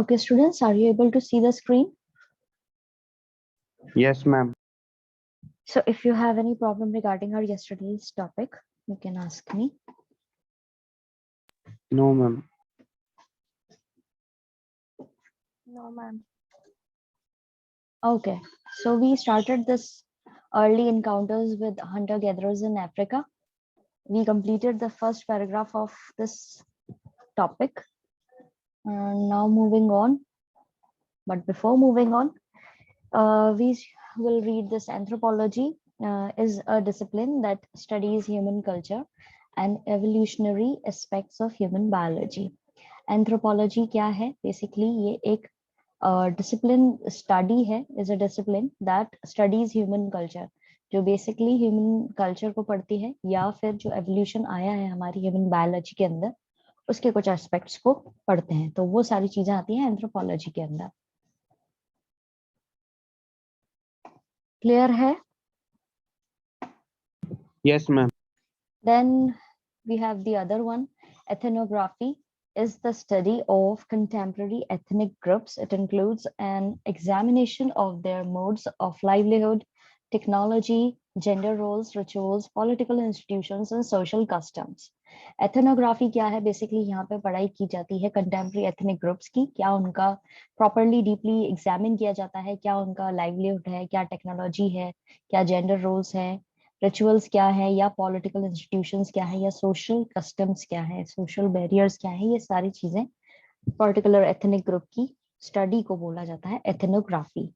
Okay, students, are you able to see the screen? Yes, ma'am. So if you have any problem regarding our yesterday's topic, you can ask me. No, ma'am. No, ma'am. Okay, so we started this early encounters with hunter-gatherers in Africa. We completed the first paragraph of this topic. And now moving on. But before moving on, we will read this. Anthropology is a discipline that studies human culture and evolutionary aspects of human biology. Anthropology क्या है? Basically ये एक discipline study है, is a discipline that studies human culture, जो basically human culture को पढ़ती है या फिर जो evolution आया है हमारी human biology के अंदर उसके कुछ aspects को पढ़ते हैं, तो वो सारी चीजें आती हैं anthropology के अंदर. Clear है? Yes, ma'am. Then we have the other one. Ethnography is the study of contemporary ethnic groups. It includes an examination of their modes of livelihood, technology, gender roles, rituals, political institutions, and social customs. Ethnography क्या है? Basically यहाँ पे पढ़ाई की जाती है contemporary ethnic groups की, क्या उनका प्रॉपरली डीपली एग्जामिन किया जाता है, क्या उनका लाइवलीहुड है, क्या टेक्नोलॉजी है, क्या जेंडर रोल्स है, रिचुअल्स क्या है, या पॉलिटिकल इंस्टीट्यूशंस क्या है, या सोशल कस्टम्स क्या है, सोशल बैरियर्स क्या है. ये सारी चीजें पर्टिकुलर एथनिक ग्रुप की स्टडी को बोला जाता है ethnography.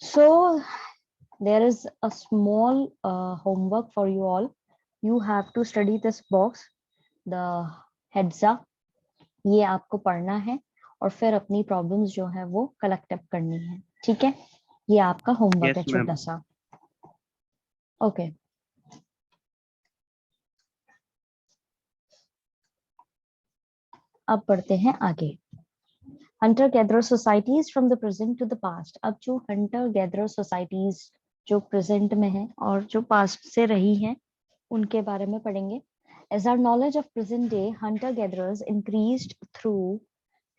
So there is a small homework for you all. You have to study this box, the heads up. ये आपको पढ़ना है और फिर अपनी प्रॉब्लम्स जो है वो कलेक्ट अप करनी है. ठीक है, ये आपका होमवर्क है छोटा सा. ओके, अब पढ़ते हैं आगे. Hunter gatherer societies from the present to the past. अब जो हंटर गैदरर सोसाइटीज जो प्रेजेंट में है और जो पास्ट से रही हैं उनके बारे में पढ़ेंगे. As our knowledge of present day hunter-gatherers increased through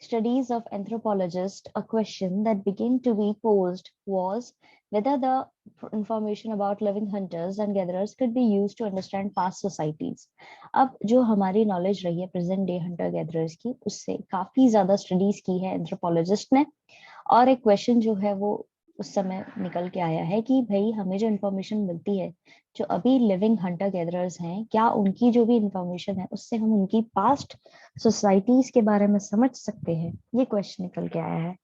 studies of anthropologists, a question that began to be posed was whether the information about living hunters and gatherers could be used to understand past societies. अब जो हमारी knowledge रही है present day hunter-gatherers की, उससे काफी ज्यादा studies की है anthropologist ने, और एक question जो है वो उस समय निकल के आया है कि भाई हमें जो इन्फॉर्मेशन मिलती है जो अभी लिविंग हंटर गैदरर्स हैं, क्या उनकी जो भी इंफॉर्मेशन है उससे हम उनकी पास्ट सोसाइटीज के बारे में समझ सकते हैं. ये क्वेश्चन निकल के आया है.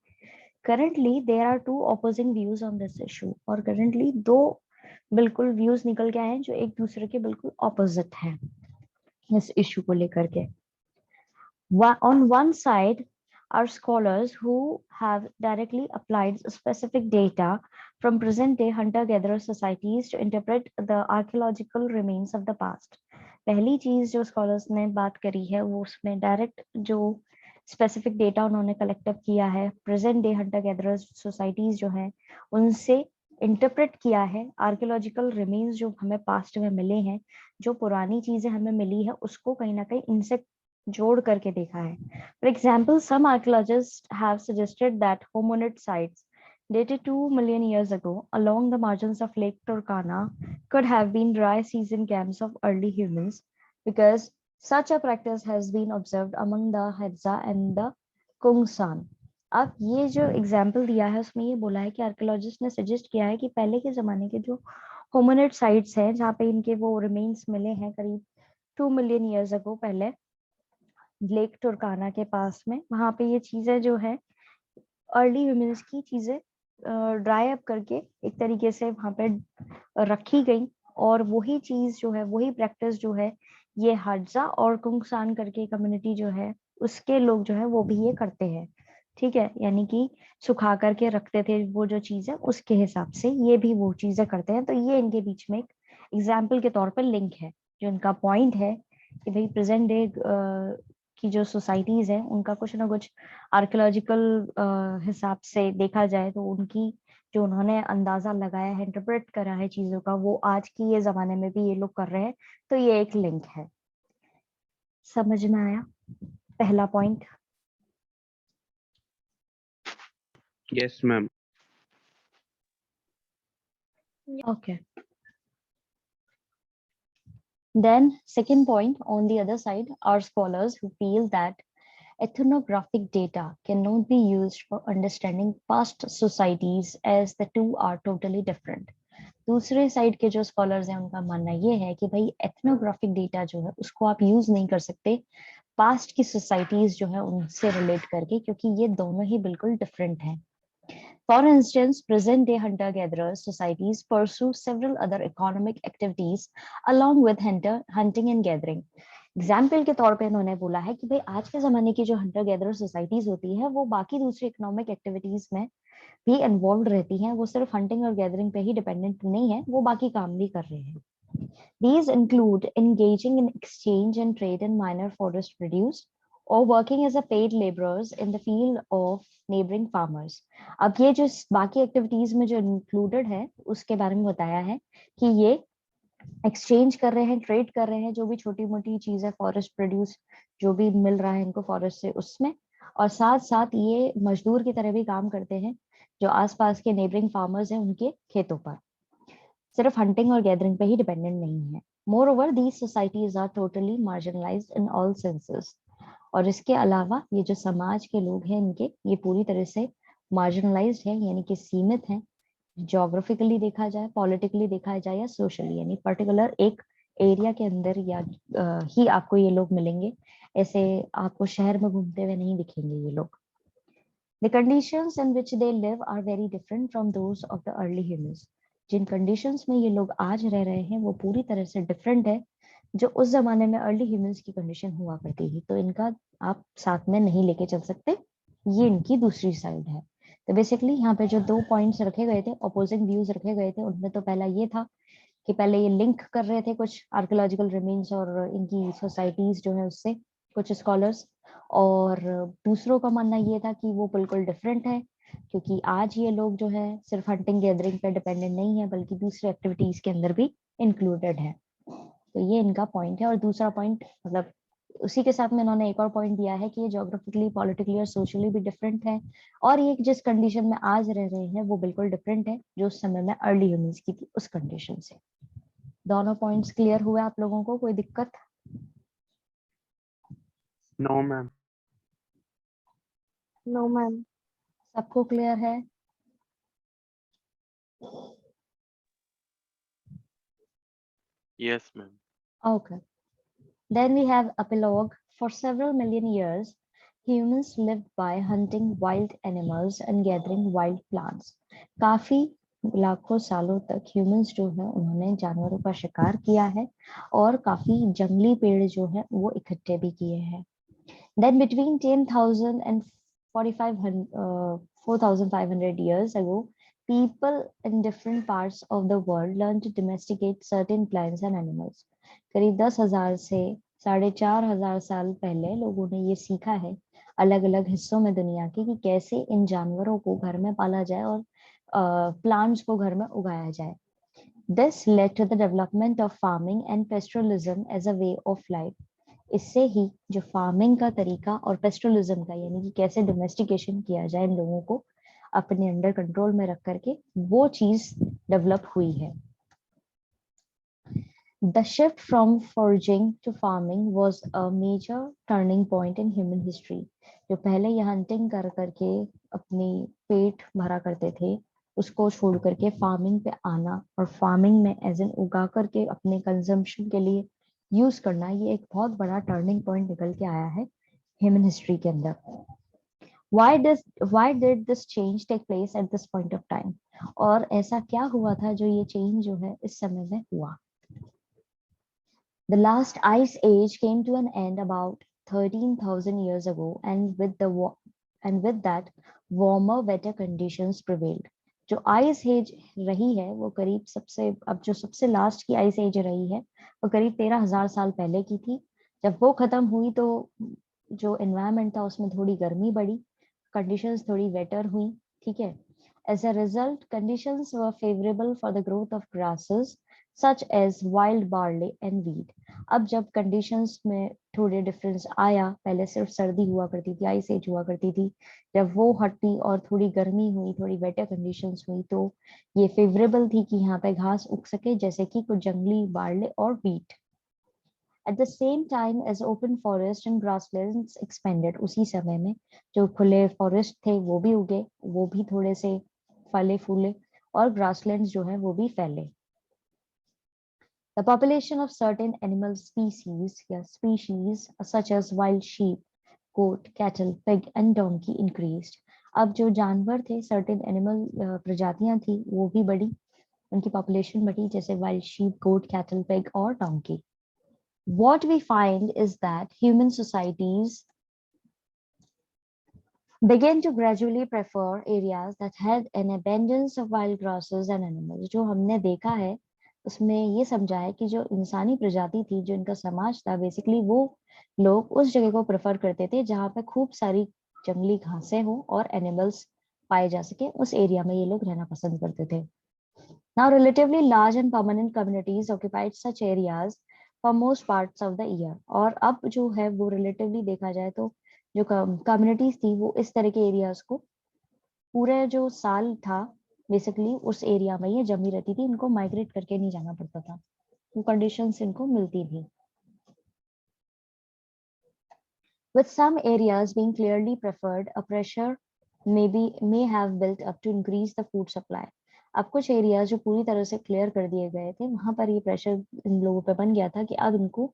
Currently there are two opposing views on this issue. और करंटली दो बिल्कुल व्यूज निकल के आए हैं जो एक दूसरे के बिल्कुल ऑपोजिट हैं इस इशू को लेकर के. On one side are scholars who have directly applied specific data from present-day hunter-gatherer societies to interpret the archaeological remains of the past. पहली चीज जो scholars ने बात करी है वो उसमें डायरेक्ट जो स्पेसिफिक डेटा उन्होंने कलेक्ट अप किया है present day Hunter gatherers societies जो है उनसे इंटरप्रेट किया है आर्कियोलॉजिकल रिमेन्स जो हमें पास्ट में मिले हैं, जो पुरानी चीजें हमें मिली है उसको कहीं ना कहीं इनसे जोड़ करके देखा है. For example, some archaeologists have suggested that hominid sites dated 2 million years ago along the margins of Lake Turkana could have been dry season camps of early humans because such a practice has been observed among the Hadza and the Kungsan. अब ये जो example दिया है उसमें ये बोला है कि आर्कियोलॉजिस्ट ने सजेस्ट किया है कि पहले के जमाने के जो होमिनिड साइट्स हैं जहाँ पे इनके वो रिमेन्स मिले हैं करीब 2 मिलियन ईयर्स अगो पहले लेक टुरकाना के पास में, वहां पे ये चीजें जो है अर्ली ह्यूमंस की चीजें ड्राई अप करके एक तरीके से वहां पे रखी गई और वही चीज जो है वही प्रैक्टिस जो है ये हड्जा और कुंगसान करके कम्युनिटी जो है उसके लोग जो है वो भी ये करते हैं. ठीक है, यानी कि सुखा करके रखते थे वो जो चीज है उसके हिसाब से ये भी वो चीजें करते हैं. तो ये इनके बीच में एक एग्जाम्पल के तौर पर लिंक है. जो इनका पॉइंट है कि भाई प्रेजेंट डे की जो सोसाइटीज है उनका कुछ ना कुछ आर्कियोलॉजिकल हिसाब से देखा जाए तो उनकी जो उन्होंने अंदाजा लगाया है इंटरप्रेट करा है चीजों का वो आज की ये जमाने में भी ये लोग कर रहे हैं. तो ये एक लिंक है. समझ में आया पहला point? Yes, ma'am. Okay. Then second point, on the other side are scholars who feel that ethnographic data cannot be used for understanding past societies as the two are totally different. दूसरे side के जो scholars हैं उनका मानना ये है कि भाई एथनोग्राफिक डेटा जो है उसको आप यूज नहीं कर सकते पास्ट की सोसाइटीज जो है उनसे रिलेट करके, क्योंकि ये दोनों ही बिल्कुल डिफरेंट हैं. For instance, present-day hunter-gatherers societies pursue several other economic activities along with hunting and gathering. Example के तौर पे इन्होंने बोला है कि भाई आज के जमाने की जो हंटर गैदरर सोसाइटीज होती है वो बाकी दूसरी इकोनॉमिक एक्टिविटीज में भी इन्वॉल्व रहती हैं. वो सिर्फ हंटिंग और गैदरिंग पे ही डिपेंडेंट नहीं है, वो बाकी काम भी कर रहे हैं. These include engaging in exchange and trade in minor forest produce or working as a paid laborers in the field of neighboring farmers. अब ये जो बाकी एक्टिविटीज में जो इंक्लूडेड है उसके बारे में बताया है कि ये एक्सचेंज कर रहे हैं, ट्रेड कर रहे हैं, जो भी छोटी मोटी चीज है फॉरेस्ट प्रोड्यूस जो भी मिल रहा है इनको फॉरेस्ट से उसमें, और साथ साथ ये मजदूर की तरह भी काम करते हैं जो आसपास के नेबरिंग फार्मर्स हैं उनके खेतों पर. सिर्फ हंटिंग और गैदरिंग पे ही डिपेंडेंट नहीं है. Moreover these societies are totally marginalised in all senses. और इसके अलावा ये जो समाज के लोग हैं इनके ये पूरी तरह से मार्जिनलाइज्ड है, यानी कि सीमित हैं. ज्योग्राफिकली देखा जाए, पॉलिटिकली देखा जाए या सोशली, यानी पर्टिकुलर एक एरिया के अंदर या ही आपको ये लोग मिलेंगे. ऐसे आपको शहर में घूमते हुए नहीं दिखेंगे ये लोग. The conditions in which they live are very different from those of the early humans. जिन कंडीशंस में ये लोग आज रह रहे हैं वो पूरी तरह से डिफरेंट है जो उस जमाने में अर्ली ह्यूमंस की कंडीशन हुआ करती थी. तो इनका आप साथ में नहीं लेके चल सकते. ये इनकी दूसरी साइड है. तो बेसिकली यहाँ पे जो दो पॉइंट्स रखे गए थे, अपोजिंग व्यूज रखे गए थे, उनमें तो पहला ये था कि पहले ये लिंक कर रहे थे कुछ आर्कियोलॉजिकल रिमेन्स और इनकी सोसाइटीज जो है उससे कुछ स्कॉलर्स, और दूसरों का मानना ये था कि वो बिल्कुल डिफरेंट है क्योंकि आज ये लोग जो है सिर्फ हंटिंग गैदरिंग पे डिपेंडेंट नहीं है बल्कि दूसरी एक्टिविटीज के अंदर भी इंक्लूडेड है. तो ये इनका पॉइंट है. और दूसरा पॉइंट मतलब उसी के साथ में इन्होंने एक और पॉइंट दिया है कि ये ज्योग्राफिकली, पॉलिटिकली और सोशली भी डिफरेंट है, और ये जिस कंडीशन में आज रह रहे हैं वो बिल्कुल डिफरेंट है जो उस समय में अर्ली ह्यूमंस की थी उस कंडीशन से. दोनों पॉइंट्स क्लियर हुए आप लोगों को? कोई दिक्कत? No, ma'am. No ma'am. सबको क्लियर है? Yes, ma'am. Okay. Then we have epilogue. For several million years, humans lived by hunting wild animals and gathering wild plants. काफी लाखों सालों तक humans जो है उन्होंने जानवरों का शिकार किया है और काफी जंगली पेड़ जो है वो इकट्ठे भी किए हैं. Then between 10,000 and 4,500 years ago, people in different parts of the world learned to domesticate certain plants and animals. करीब 10,000 से 4,500 साल पहले लोगों ने ये सीखा है अलग अलग हिस्सों में दुनिया के कि कैसे इन जानवरों को घर में पाला जाए और प्लांट्स को घर में उगाया जाए. This led to the development of farming and pastoralism as a way of life. इससे ही जो फार्मिंग का तरीका और पेस्टोलिज्म का, यानी कि कैसे डोमेस्टिकेशन किया जाए इन लोगों को अपने अंडर कंट्रोल में रख करके, वो चीज डेवलप हुई है. The shift from foraging to farming was a major turning point in human history. जो पहले ये हंटिंग कर करके अपनी पेट भरा करते थे उसको छोड़ करके फार्मिंग पे आना और फार्मिंग में एज एन उगा करके अपने कंजम्पशन के लिए यूज करना, ये एक बहुत बड़ा टर्निंग पॉइंट निकल के आया है ह्यूमन हिस्ट्री के अंदर. why did this change take place at this point of time? और ऐसा क्या हुआ था जो ये चेंज जो है इस समय में हुआ? The last ice age came to an end about 13,000 years ago, and with that warmer, wetter conditions prevailed. जो आइस एज रही है वो करीब सबसे लास्ट की आइस एज रही है वो करीब 13,000 साल पहले की थी. जब वो खत्म हुई तो जो एनवायरनमेंट था उसमें थोड़ी गर्मी बढ़ी, कंडीशंस थोड़ी वेटर हुई. ठीक है. As a result, conditions were favorable for the growth of grasses, such as wild barley and wheat. अब जब कंडीशंस में थोड़े डिफरेंस आया, पहले सिर्फ सर्दी हुआ करती थी, आइस एज हुआ करती थी, जब वो हटी और थोड़ी गर्मी हुई, थोड़ी वेटर कंडीशंस हुई, तो ये फेवरेबल थी कि यहाँ पे घास उग सके, जैसे कि कुछ जंगली बार्ले और wheat. At the same time as open forest and grasslands expanded, उसी समय में जो खुले फॉरेस्ट थे वो भी उगे, वो भी थोड़े से फले फूले, और ग्रासलैंड्स जो है वो भी फैले. The population of certain animal species या species such as wild sheep, goat, cattle, pig and donkey increased. अब जो जानवर थे, certain animal प्रजातियां थी, वो भी बढ़ी, उनकी पॉपुलेशन बढ़ी, जैसे wild sheep, goat, cattle, pig और donkey. What we find is that human societies began to gradually prefer areas that had an abundance of wild grasses and animals. जो हमने देखा है उसमें ये समझा है कि जो इंसानी प्रजाति थी, जो इनका समाज था, बेसिकली वो लोग उस जगह को प्रेफर करते थे जहाँ पे खूब सारी जंगली घासें हो और एनिमल्स पाए जा सके. उस एरिया में ये लोग रहना पसंद करते थे. Now, relatively large and permanent communities occupied such areas for most parts of the year. और अब जो है वो relatively देखा जाए तो जो communities थी वो इस तरह के areas को पूरे जो साल था बेसिकली उस एरिया में ये जमी रहती थी, इनको माइग्रेट करके नहीं जाना पड़ता था, वो कंडीशंस इनको मिलती थी. With some areas being clearly preferred, a pressure may have built up to increase the food supply. अब कुछ एरियाज जो पूरी तरह से क्लियर कर दिए गए थे, वहां पर ये प्रेशर इन लोगों पे बन गया था कि अब इनको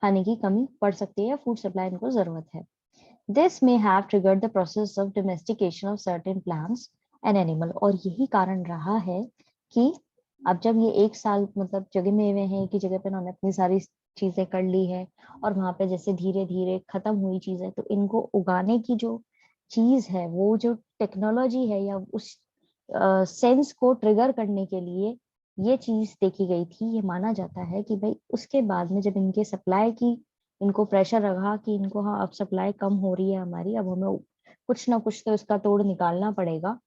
खाने की कमी पड़ सकती है या फूड सप्लाई इनको जरूरत है. This may have triggered the process of domestication of certain plants and animal. और यही कारण रहा है कि अब जब ये एक साल मतलब जगह में हुए हैं कि जगह पे उन्होंने अपनी सारी चीजें कर ली है और वहां पे जैसे धीरे धीरे खत्म हुई चीजें, तो इनको उगाने की जो चीज है, वो जो टेक्नोलॉजी है या उस सेंस को ट्रिगर करने के लिए ये चीज देखी गई थी. ये माना जाता है कि भाई उसके बाद में जब इनके सप्लाई की इनको प्रेशर रहा कि इनको हाँ अब सप्लाई कम हो रही है हमारी, अब हमें कुछ ना कुछ तो इसका तोड़ निकालना पड़ेगा,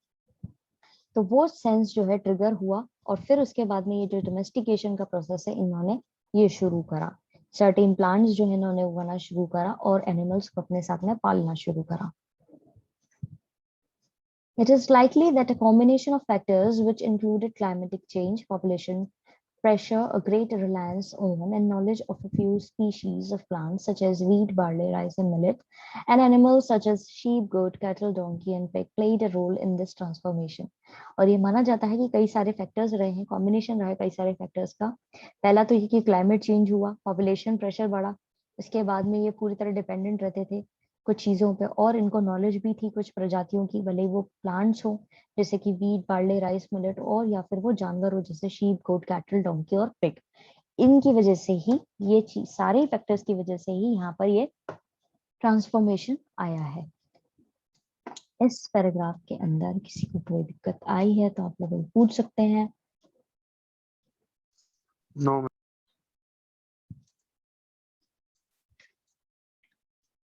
तो वो सेंस जो है ट्रिगर हुआ और फिर उसके बाद में ये जो डोमेस्टिकेशन का प्रोसेस है इन्होंने ये शुरू करा. सर्टेन प्लांट्स जो है इन्होंने उगाना शुरू करा और एनिमल्स को अपने साथ में पालना शुरू करा. It is likely that a combination of factors which included climatic change, population pressure, a great reliance on and knowledge of a few species of plants such as wheat, barley, rice, and millet, and animals such as sheep, goat, cattle, donkey, and pig played a role in this transformation. और ये माना जाता है कि कई सारे factors रहे हैं, कॉम्बिनेशन रहा है कई सारे फैक्टर्स का. पहला तो ये कि क्लाइमेट चेंज हुआ, पॉपुलेशन प्रेशर बढ़ा, इसके बाद में ये पूरी तरह डिपेंडेंट रहते थे कुछ चीजों पे, और इनको नॉलेज भी थी कुछ प्रजातियों की, भले वो प्लांट्स हो जैसे कि वीट, बार्ले, राइस, मिलेट, और या फिर वो जानवर हो जैसे शीप, गोट, कैटल, डोंकी और पिग. इनकी वजह से ही ये चीज, सारे फैक्टर्स की वजह से ही यहाँ पर ये ट्रांसफॉर्मेशन आया है. इस पैराग्राफ के अंदर किसी को कोई दिक्कत आई है तो आप लोग पूछ सकते हैं. No.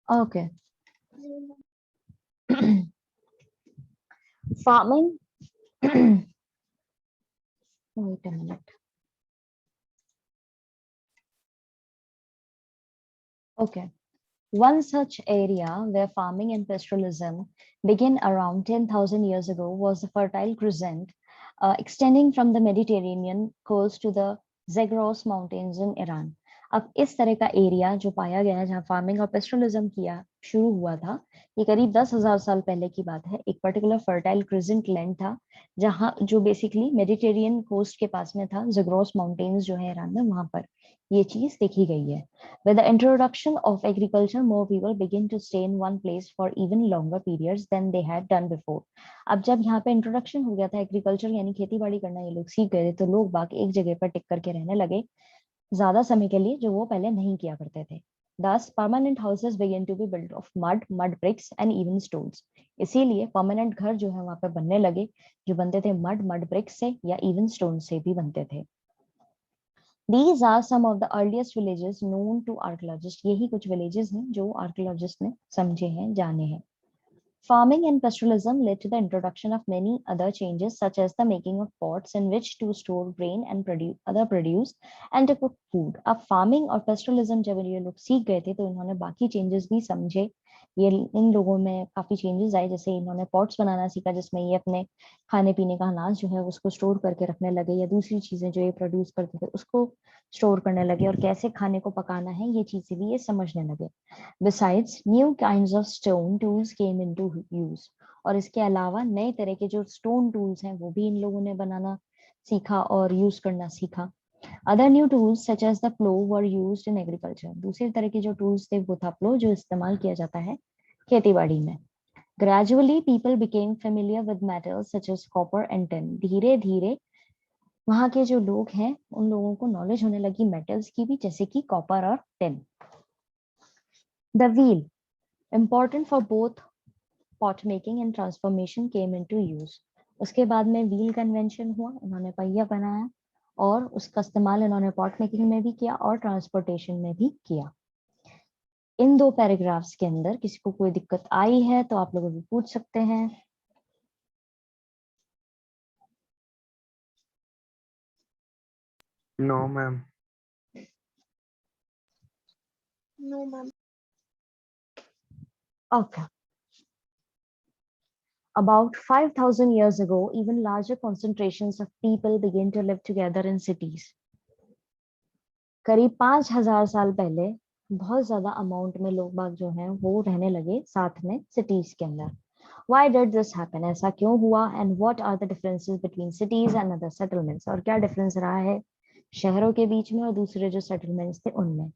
Okay. Farming. Wait a minute. Okay. One such area where farming and pastoralism began around 10,000 years ago was the Fertile Crescent, extending from the Mediterranean coast to the Zagros Mountains in Iran. अब इस तरह का area जो पाया गया है जहाँ farming और पेस्ट्रलिज्म किया शुरू हुआ था, ये करीब 10,000 साल पहले की बात है. एक पर्टिकुलर फर्टाइल क्रिजेंट लैंड था जहाँ जो बेसिकली मेडिटेरियन कोस्ट के पास में था, जग्रोस माउंटेन्स जो है ईरान में, वहां पर ये चीज देखी गई है. With the introduction of agriculture, more people begin to stay in one place for even longer periods than they had done before. अब जब यहाँ पे इंट्रोडक्शन हो गया था एग्रीकल्चर यानी खेती बाड़ी करना ये लोग सीख गए, तो लोग बाग एक जगह पर टिक करके रहने लगे ज्यादा समय के लिए, जो वो पहले नहीं किया करते थे. Thus, permanent houses began to be built of mud, mud bricks and even stones. इसीलिए परमानेंट घर जो है वहां पे बनने लगे, जो बनते थे mud bricks से या even stone से भी बनते थे. These are some of the earliest villages known to archaeologists. यही कुछ villages हैं जो archaeologists ने समझे हैं, जाने हैं. Farming and pastoralism led to the introduction of many other changes, such as the making of pots in which to store grain and other produce and to cook food. अब farming और pastoralism जब ये लोग सीख गए थे तो इन्होंने बाकी changes भी समझे। ये इन लोगों में काफी changes आए, जैसे इन्होंने pots बनाना सीखा जिसमें ये अपने खाने पीने का अनाज जो है उसको स्टोर करके रखने लगे, या दूसरी चीजें जो ये प्रोड्यूस करते थे उसको स्टोर करने लगे, और कैसे खाने को पकाना है ये चीजें भी ये समझने लगे। Besides, new kinds of stone tools came into use. और इसके अलावा नए तरह के जो स्टोन टूल्स हैं वो भी इन लोगों ने बनाना सीखा और यूज करना सीखा। Other new tools such as the plow were used in agriculture. दूसरी तरह के जो टूल्स थे वो था प्लो, जो इस्तेमाल किया जाता है खेतीबाड़ी में। Gradually, people became familiar with metals such as copper and tin. धीरे धीरे वहां के जो लोग हैं उन लोगों को नॉलेज होने लगी मेटल्स की भी, जैसे कि कॉपर और tin. The wheel, important for both pot making and transformation, came into use. उसके बाद में व्हील का इन्वेंशन हुआ, इन्होंने पहिया बनाया और उसका इस्तेमाल इन्होंने पॉट मेकिंग में भी किया और ट्रांसपोर्टेशन में भी किया। इन दो पैराग्राफ्स के अंदर किसी को कोई दिक्कत आई है तो आप लोग भी पूछ सकते हैं। No ma'am. No, ma'am. Okay. About 5,000 years ago, even larger concentrations of people began to live together in cities. करीब 5,000 साल पहले बहुत ज्यादा अमाउंट में लोग बाग जो हैं वो रहने लगे साथ में सिटीज के अंदर। Why did this happen? ऐसा क्यों हुआ? And what are the differences between cities and other settlements? और क्या डिफरेंस रहा है शहरों के बीच में और दूसरे जो सेटलमेंट्स थे उनमें।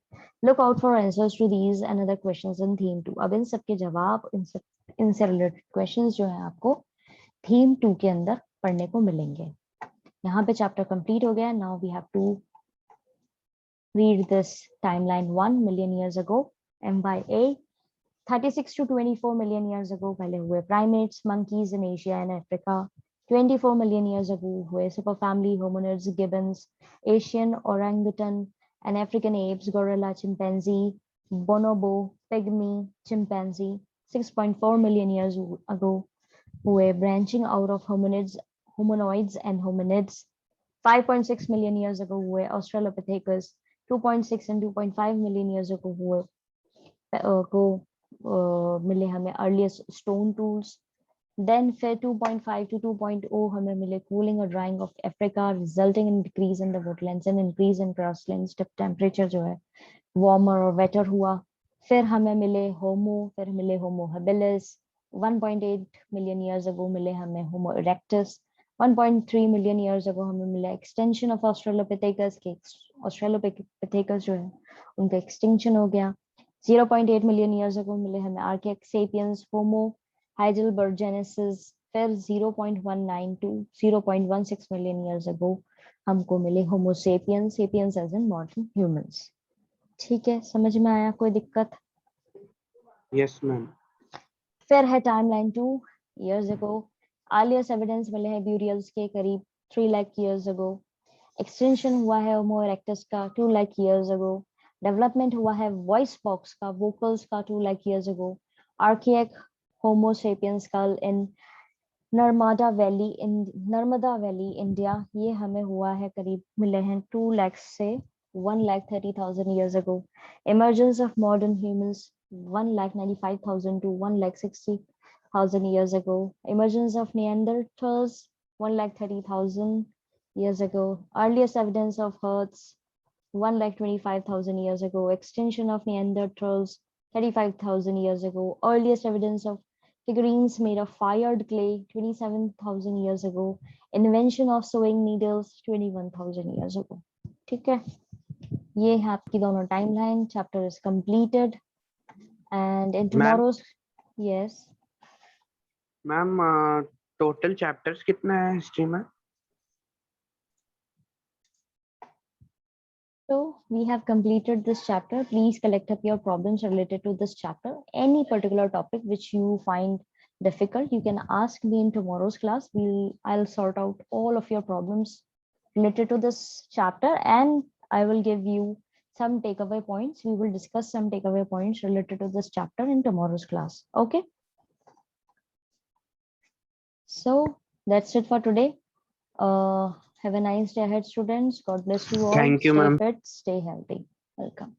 Look out for answers to these and other questions in theme 2. अब इन सब के जवाब इनसे रिलेटेड क्वेश्चंस जो है आपको थीम 2 के अंदर पढ़ने को मिलेंगे। यहाँ पे चैप्टर कंप्लीट हो गया। Now we have to read this timeline 1 million years ago, MYA 36 to 24 million years ago पहले हुए primates, monkeys in Asia and Africa. 24 million years ago हुए superfamily hominids, gibbons, Asian orangutan and African apes, gorilla, chimpanzee, bonobo, pygmy, chimpanzee. 6.4 million years ago हुए branching out of hominoids and hominids. 5.6 million years ago हुए Australopithecus. 2.6 and 2.5 million years ago हुए मिले हमें earliest stone tools. Then फिर 2.5 to 2.0 हमें मिले cooling और drying of Africa resulting in decrease in the Woodlands and increase in grasslands. Temperature जो है वार्मर और वेटर हुआ। फिर हमें मिले होमो, फिर मिले होमो हेबिलिस। 1.8 मिलियन ईयर्स अगो मिले हमें होमो इरेक्टस। 1.3 मिलियन ईयर्स अगो हमें मिला एक्सटेंशन ऑफ ऑस्ट्रेलोपिथेकस के। ऑस्ट्रेलोपिथेकस जो है उनका एक्सटिंक्शन हो गया। 0.8 मिलियन ईयर्स अगो मिले हमें आर्कियसेपियंस, होमो हाइडेलबर्जेनेसिस। फिर 0.19 to 0.16 मिलियन ईयर्स अगो हमको मिले homo sapiens, sapiens as in modern humans. ठीक है, समझ में आया? कोई दिक्कत? Yes ma'am. फिर है timeline 2 years ago. Earliest evidence मिले हैं ब्यूरियल्स के करीब 3 लाख ईयर्स अगो। एक्सटेंशन हुआ है होमो इरेक्टस का 2 लाख ईयर्स अगो। डेवलपमेंट हुआ है वॉइस बॉक्स का, वोकल्स का 2 लाख ईयर्स अगो। आर्कियक होमो सेपियंस कल इन नर्मदा वैली इंडिया, ये हमें हुआ है करीब मिले हैं 2 लाख से 1,30,000 years ago. Emergence of modern humans 1,95,000 to 1,60,000 years ago. Emergence of Neanderthals 1,30,000 years ago. Earliest evidence of Earths 1,25,000 years ago. Extinction of Neanderthals 35,000 years ago. Earliest evidence of figurines made of fired clay 27,000 years ago. Invention of sewing needles 21,000 years ago. ठीक है, ये है आपकी दोनों timeline. Chapter is completed and in tomorrow's. Yes ma'am, total chapters कितना है history में? So we have completed this chapter. Please collect up your problems related to this chapter. Any particular topic which you find difficult, you can ask me in tomorrow's class. I'll sort out all of your problems related to this chapter, and I will give you some takeaway points. We will discuss some takeaway points related to this chapter in tomorrow's class. Okay. So that's it for today. Have a nice day ahead, students. God bless you all. Thank you, Stay ma'am. fit, stay healthy. Welcome.